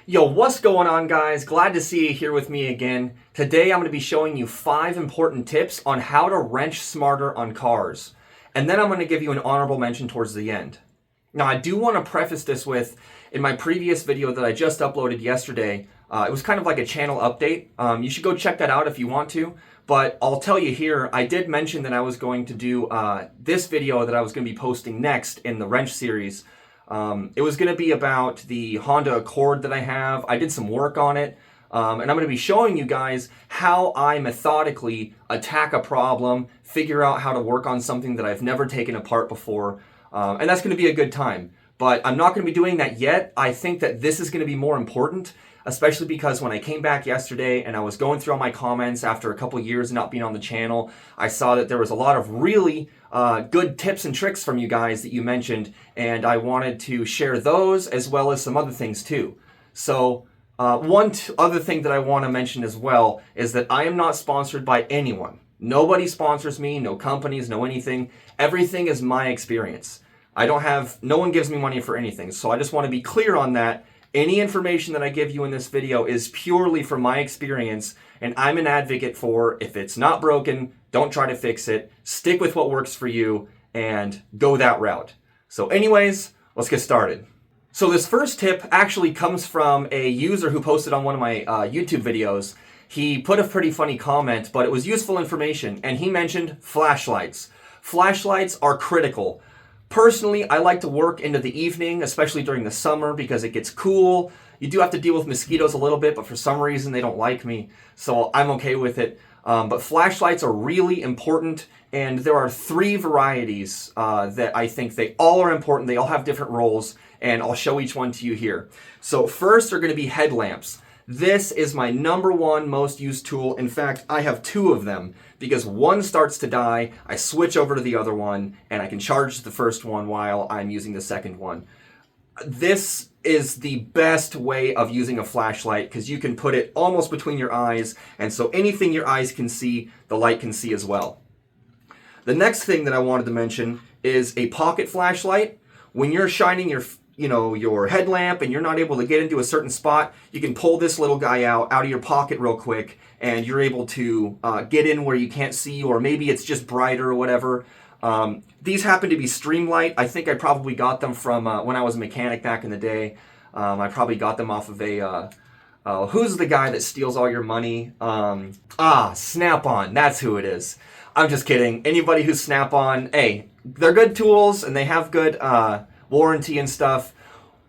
Yo, what's going on, guys? Glad to see you here with me again. Today I'm going to be showing you 5 important tips on how to wrench smarter on cars. And then I'm going to give you an honorable mention towards the end. Now, I do want to preface this with, in my previous video that I just uploaded yesterday, it was kind of like a channel update. You should go check that out if you want to. But I'll tell you here, I did mention that I was going to do this video that I was going to be posting next in the wrench series. It was going to be about the Honda Accord that I have. I did some work on it, and I'm going to be showing you guys how I methodically attack a problem, figure out how to work on something that I've never taken apart before, and that's going to be a good time. But I'm not going to be doing that yet. I think that this is going to be more important, especially because when I came back yesterday and I was going through all my comments after a couple years not being on the channel, I saw that there was a lot of really good tips and tricks from you guys that you mentioned, and I wanted to share those as well as some other things too. So one other thing that I want to mention as well is that I am not sponsored by anyone. Nobody sponsors me, no companies, no anything. Everything is my experience. No one gives me money for anything, so I just want to be clear on that. Any information that I give you in this video is purely from my experience, and I'm an advocate for if it's not broken, don't try to fix it, stick with what works for you, and go that route. So anyways, let's get started. So this first tip actually comes from a user who posted on one of my YouTube videos. He put a pretty funny comment, but it was useful information, and he mentioned flashlights. Flashlights are critical. Personally, I like to work into the evening, especially during the summer, because it gets cool. You do have to deal with mosquitoes a little bit, but for some reason they don't like me, so I'm okay with it. But flashlights are really important, and there are 3 varieties that I think they all are important. They all have different roles, and I'll show each one to you here. So first are going to be headlamps. This is my #1 most used tool. In fact, I have 2 of them because one starts to die, I switch over to the other one, and I can charge the first one while I'm using the second one. This is the best way of using a flashlight because you can put it almost between your eyes, and so anything your eyes can see, the light can see as well. The next thing that I wanted to mention is a pocket flashlight. When you're shining your headlamp and you're not able to get into a certain spot, you can pull this little guy out of your pocket real quick, and you're able to get in where you can't see, or maybe it's just brighter or whatever. These happen to be Streamlight. I think I probably got them from when I was a mechanic back in the day. I probably got them off of who's the guy that steals all your money? Snap-on. That's who it is. I'm just kidding. Anybody who's Snap-on, hey, they're good tools and they have good warranty and stuff.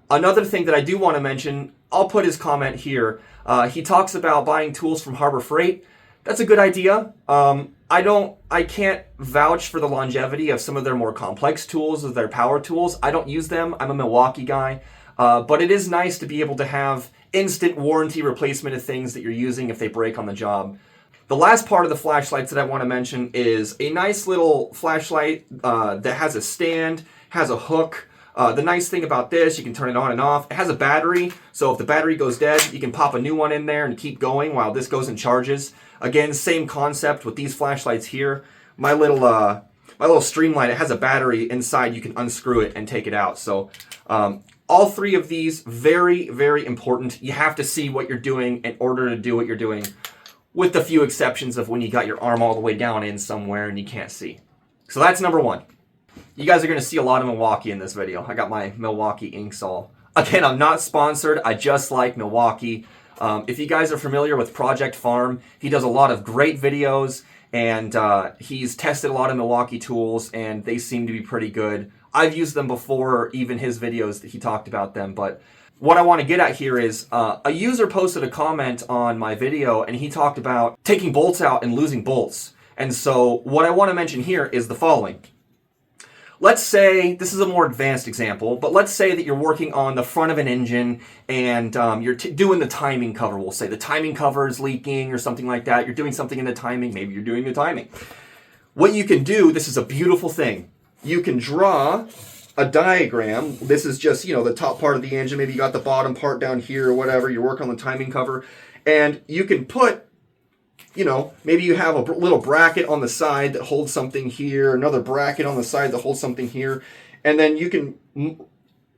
Another thing that I do want to mention, I'll put his comment here. He talks about buying tools from Harbor Freight. That's a good idea. I can't vouch for the longevity of some of their more complex tools, of their power tools. I don't use them. I'm a Milwaukee guy. But it is nice to be able to have instant warranty replacement of things that you're using if they break on the job. The last part of the flashlights that I want to mention is a nice little flashlight that has a stand, has a hook. The nice thing about this, you can turn it on and off. It has a battery, so if the battery goes dead, you can pop a new one in there and keep going while this goes and charges. Again, same concept with these flashlights here. My little Streamlight, it has a battery inside. You can unscrew it and take it out. So all 3 of these, very, very important. You have to see what you're doing in order to do what you're doing, with the few exceptions of when you got your arm all the way down in somewhere and you can't see. So that's #1. You guys are going to see a lot of Milwaukee in this video. I got my Milwaukee Inksol. Again, I'm not sponsored. I just like Milwaukee. If you guys are familiar with Project Farm, he does a lot of great videos, and he's tested a lot of Milwaukee tools, and they seem to be pretty good. I've used them before, even his videos that he talked about them, but what I want to get at here is a user posted a comment on my video, and he talked about taking bolts out and losing bolts. And so what I want to mention here is the following. Let's say, this is a more advanced example, but let's say that you're working on the front of an engine and you're doing the timing cover. We'll say the timing cover is leaking or something like that. You're doing something in the timing. Maybe you're doing the timing. What you can do, this is a beautiful thing. You can draw a diagram. This is just, the top part of the engine. Maybe you got the bottom part down here or whatever. You're working on the timing cover. And you can put, maybe you have a little bracket on the side that holds something here, another bracket on the side that holds something here. And then you can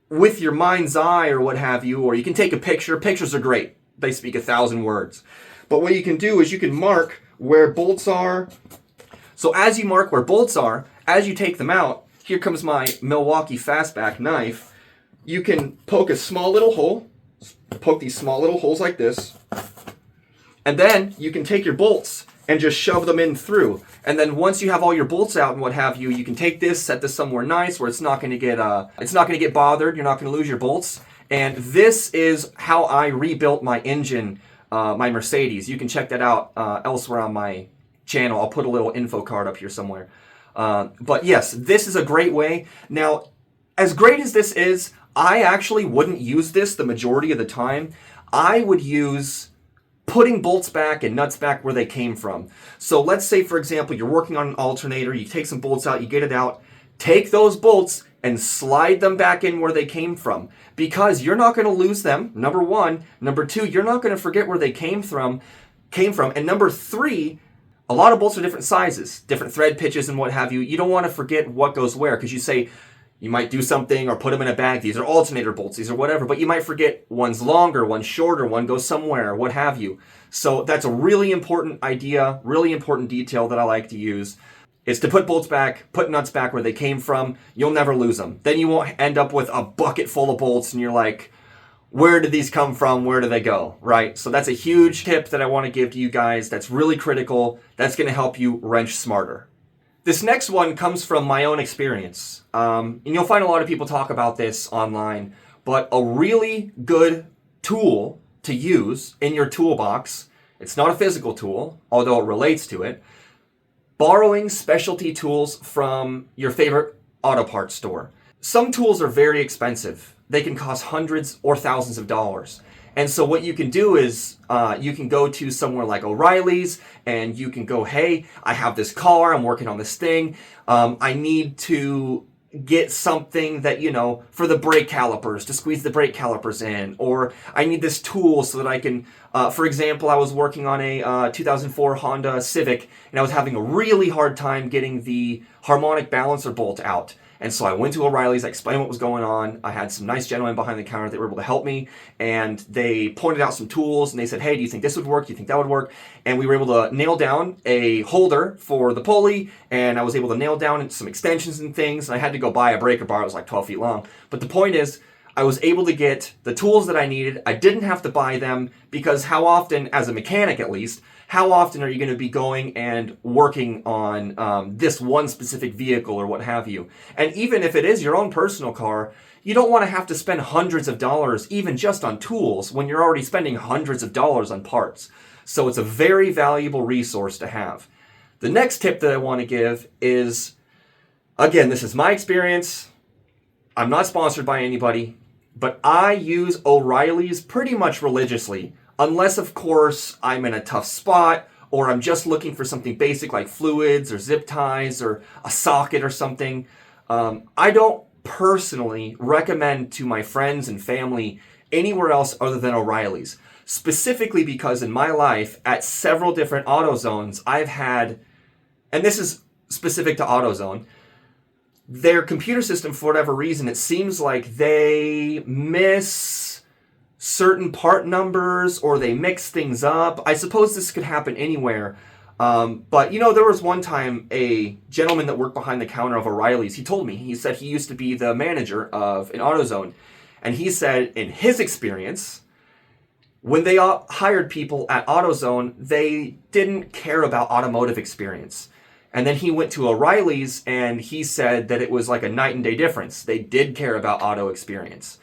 with your mind's eye or what have you, or you can take a picture. Pictures are great. They speak 1,000 words. But what you can do is you can mark where bolts are. So as you mark where bolts are, as you take them out, here comes my Milwaukee Fastback knife. You can poke a small little hole, poke these small little holes like this, and then you can take your bolts and just shove them in through. And then once you have all your bolts out and what have you, you can take this, set this somewhere nice where it's not going to get bothered. You're not going to lose your bolts. And this is how I rebuilt my engine, my Mercedes. You can check that out elsewhere on my channel. I'll put a little info card up here somewhere. But yes, this is a great way. Now, as great as this is, I actually wouldn't use this the majority of the time. I would use putting bolts back and nuts back where they came from. So let's say, for example, you're working on an alternator, you take some bolts out, you get it out, take those bolts and slide them back in where they came from, because you're not going to lose them, number one. Number two, you're not going to forget where they came from. And number three, a lot of bolts are different sizes, different thread pitches and what have you. You don't want to forget what goes where, because you say, you might do something or put them in a bag. These are alternator bolts, these are whatever, but you might forget one's longer, one's shorter, one goes somewhere, what have you. So that's a really important idea, really important detail that I like to use, is to put bolts back, put nuts back where they came from. You'll never lose them. Then you won't end up with a bucket full of bolts and you're like, where did these come from? Where do they go? Right? So that's a huge tip that I want to give to you guys. That's really critical. That's going to help you wrench smarter. This next one comes from my own experience. And you'll find a lot of people talk about this online, but a really good tool to use in your toolbox, it's not a physical tool, although it relates to it, borrowing specialty tools from your favorite auto parts store. Some tools are very expensive. They can cost hundreds or thousands of dollars. And so what you can do is you can go to somewhere like O'Reilly's and you can go, hey, I have this car, I'm working on this thing. I need to get something that, for the brake calipers, to squeeze the brake calipers in. Or I need this tool so that I can, for example, I was working on a 2004 Honda Civic and I was having a really hard time getting the harmonic balancer bolt out. And so I went to O'Reilly's, I explained what was going on. I had some nice gentlemen behind the counter that were able to help me, and they pointed out some tools, and they said, hey, do you think this would work? Do you think that would work? And we were able to nail down a holder for the pulley, and I was able to nail down some extensions and things, and I had to go buy a breaker bar. It was like 12 feet long. But the point is, I was able to get the tools that I needed. I didn't have to buy them, because how often, as a mechanic at least, how often are you going to be going and working on this one specific vehicle or what have you? And even if it is your own personal car, you don't want to have to spend hundreds of dollars even just on tools when you're already spending hundreds of dollars on parts. So it's a very valuable resource to have. The next tip that I want to give is, again, this is my experience. I'm not sponsored by anybody, but I use O'Reilly's pretty much religiously. Unless, of course, I'm in a tough spot or I'm just looking for something basic like fluids or zip ties or a socket or something. I don't personally recommend to my friends and family anywhere else other than O'Reilly's. Specifically because in my life, at several different AutoZones, I've had, and this is specific to AutoZone, their computer system, for whatever reason, it seems like they miss certain part numbers or they mix things up. I suppose this could happen anywhere. But there was one time a gentleman that worked behind the counter of O'Reilly's, he told me, he said he used to be the manager of an AutoZone. And he said in his experience, when they hired people at AutoZone, they didn't care about automotive experience. And then he went to O'Reilly's and he said that it was like a night and day difference. They did care about auto experience.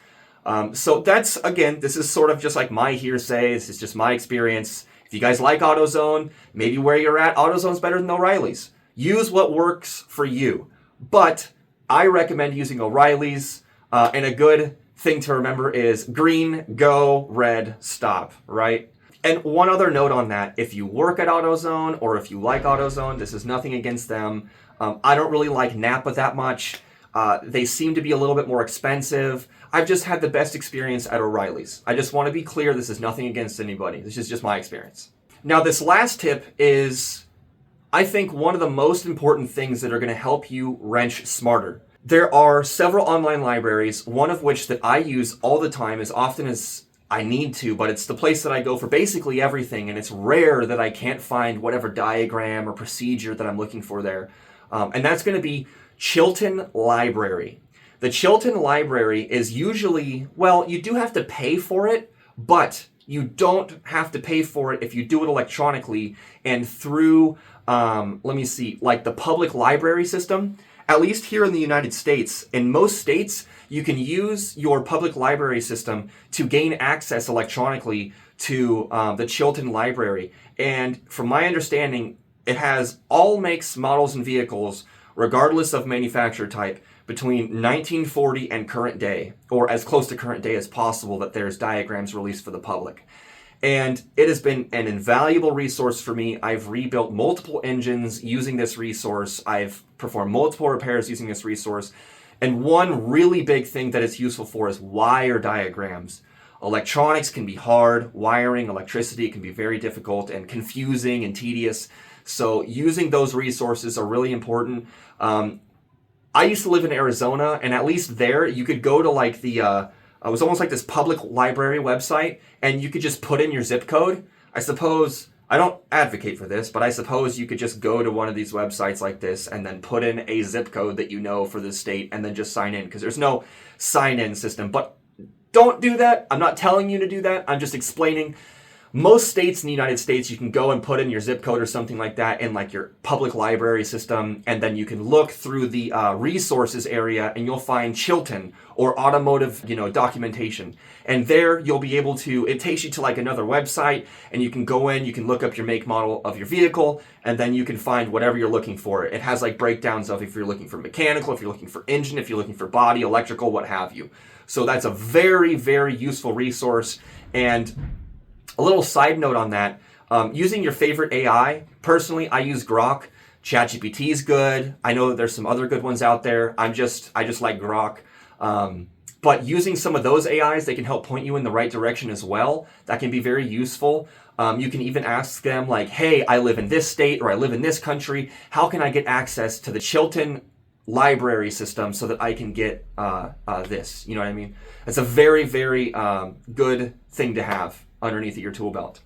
So that's, again, this is sort of just like my hearsay. This is just my experience. If you guys like AutoZone, maybe where you're at, AutoZone's better than O'Reilly's. Use what works for you. But I recommend using O'Reilly's. And a good thing to remember is green, go, red, stop, right? And one other note on that, if you work at AutoZone or if you like AutoZone, this is nothing against them. I don't really like Napa that much. They seem to be a little bit more expensive. I've just had the best experience at O'Reilly's. I just want to be clear, this is nothing against anybody. This is just my experience. Now, this last tip is, I think, one of the most important things that are going to help you wrench smarter. There are several online libraries, one of which that I use all the time as often as I need to, but it's the place that I go for basically everything, and it's rare that I can't find whatever diagram or procedure that I'm looking for there. And that's going to be Chilton Library. The Chilton Library is usually, well, you do have to pay for it, but you don't have to pay for it if you do it electronically and through, let me see, like the public library system. At least here in the United States, in most states, you can use your public library system to gain access electronically to the Chilton Library. And from my understanding, it has all makes, models, and vehicles, regardless of manufacturer type, between 1940 and current day, or as close to current day as possible, that there's diagrams released for the public. And it has been an invaluable resource for me. I've rebuilt multiple engines using this resource. I've performed multiple repairs using this resource. And one really big thing that it's useful for is wire diagrams. Electronics can be hard. Wiring, electricity can be very difficult and confusing and tedious. So using those resources are really important. I used to live in Arizona, and at least there you could go to like it was almost like this public library website, and you could just put in your zip code. I suppose, I don't advocate for this, but I suppose you could just go to one of these websites like this and then put in a zip code that you know for the state and then just sign in, because there's no sign-in system. But don't do that. I'm not telling you to do that. I'm just explaining. Most states in the United States, you can go and put in your zip code or something like that in like your public library system, and then you can look through the resources area and you'll find Chilton or automotive, documentation. And there you'll be able to, it takes you to like another website, and you can go in, you can look up your make, model of your vehicle, and then you can find whatever you're looking for. It has like breakdowns of if you're looking for mechanical, if you're looking for engine, if you're looking for body, electrical, what have you. So that's a very, very useful resource. And a little side note on that, using your favorite AI, personally, I use Grok. ChatGPT is good. I know that there's some other good ones out there. I just like Grok. But using some of those AIs, they can help point you in the right direction as well. That can be very useful. You can even ask them like, hey, I live in this state or I live in this country. How can I get access to the Chilton library system so that I can get this? You know what I mean? It's a very, very good thing to have underneath of your tool belt.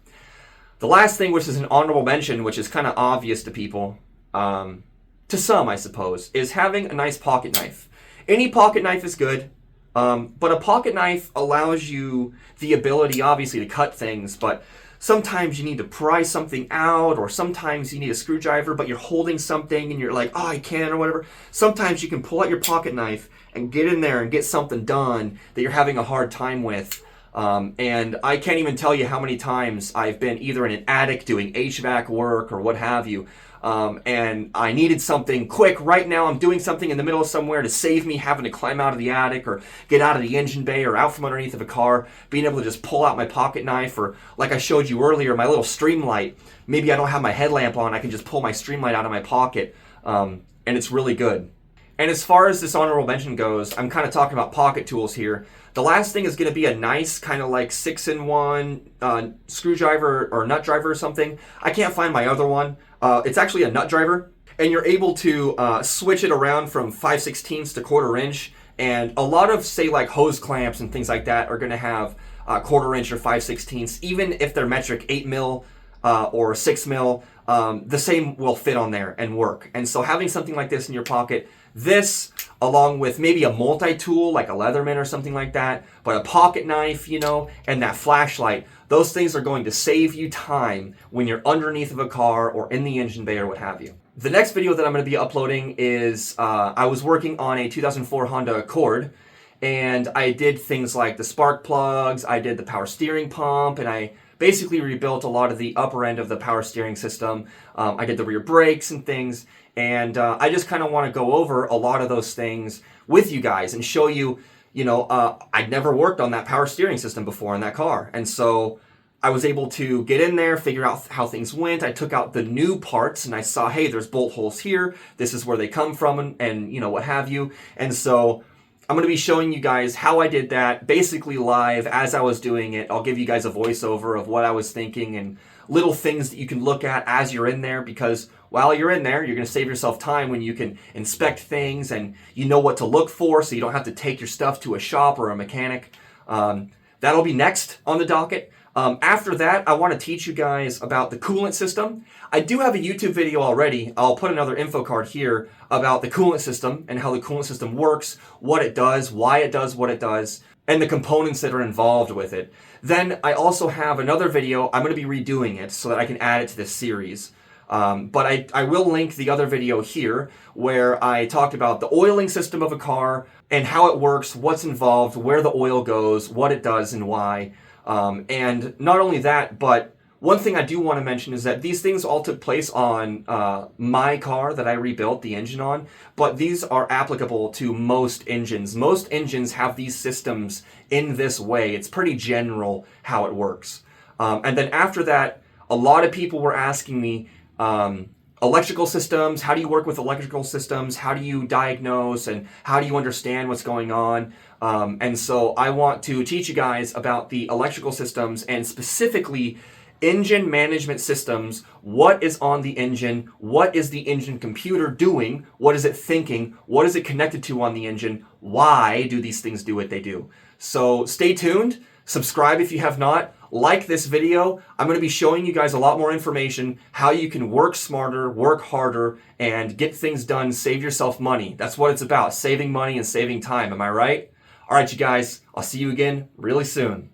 The last thing, which is an honorable mention, which is kind of obvious to people, to some I suppose, is having a nice pocket knife. Any pocket knife is good, but a pocket knife allows you the ability obviously to cut things, but sometimes you need to pry something out, or sometimes you need a screwdriver, but you're holding something and you're like, oh, I can't, or whatever. Sometimes you can pull out your pocket knife and get in there and get something done that you're having a hard time with. And I can't even tell you how many times I've been either in an attic doing HVAC work or what have you, and I needed something quick. Right now I'm doing something in the middle of somewhere to save me having to climb out of the attic or get out of the engine bay or out from underneath of a car, being able to just pull out my pocket knife, or like I showed you earlier, my little stream light. Maybe I don't have my headlamp on, I can just pull my stream light out of my pocket, and it's really good. And as far as this honorable mention goes, I'm kind of talking about pocket tools here. The last thing is going to be a nice kind of like 6-in-1 screwdriver or nut driver or something. I can't find my other one. It's actually a nut driver, and you're able to switch it around from 5/16 to 1/4 inch. And a lot of, say, like hose clamps and things like that are going to have 1/4 inch or 5/16, even if they're metric 8 mil or 6 mil. The same will fit on there and work. And so having something like this in your pocket, this along with maybe a multi-tool like a Leatherman or something like that, but a pocket knife, and that flashlight, those things are going to save you time when you're underneath of a car or in the engine bay or what have you. The next video that I'm going to be uploading is I was working on a 2004 Honda Accord, and I did things like the spark plugs, I did the power steering pump, and I basically rebuilt a lot of the upper end of the power steering system. I did the rear brakes and things, and I just kind of want to go over a lot of those things with you guys and show you, I'd never worked on that power steering system before in that car. And so I was able to get in there, figure out how things went. I took out the new parts and I saw, hey, there's bolt holes here. This is where they come from, and what have you. And so I'm going to be showing you guys how I did that, basically live as I was doing it. I'll give you guys a voiceover of what I was thinking and little things that you can look at as you're in there, because while you're in there, you're going to save yourself time when you can inspect things and you know what to look for, so you don't have to take your stuff to a shop or a mechanic. That'll be next on the docket. After that, I want to teach you guys about the coolant system. I do have a YouTube video already. I'll put another info card here about the coolant system and how the coolant system works, what it does, why it does what it does, and the components that are involved with it. Then I also have another video. I'm going to be redoing it so that I can add it to this series. But I will link the other video here where I talked about the oiling system of a car and how it works, what's involved, where the oil goes, what it does, and why. And not only that, but one thing I do want to mention is that these things all took place on my car that I rebuilt the engine on, but these are applicable to most engines. Most engines have these systems in this way. It's pretty general how it works. And then after that, a lot of people were asking me, electrical systems, how do you work with electrical systems? How do you diagnose and how do you understand what's going on? And so I want to teach you guys about the electrical systems and specifically engine management systems. What is on the engine? What is the engine computer doing? What is it thinking? What is it connected to on the engine? Why do these things do what they do? So stay tuned. Subscribe if you have not. Like this video. I'm going to be showing you guys a lot more information, how you can work smarter, work harder, and get things done, save yourself money. That's what it's about, saving money and saving time. Am I right? All right, you guys, I'll see you again really soon.